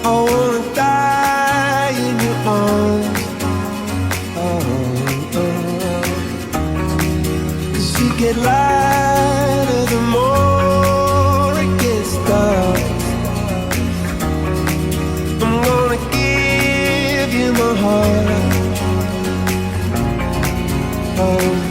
I wanna die in your arms. Oh, oh. 'Cause you get lighter the more it gets dark. I'm gonna give you my heart. Oh.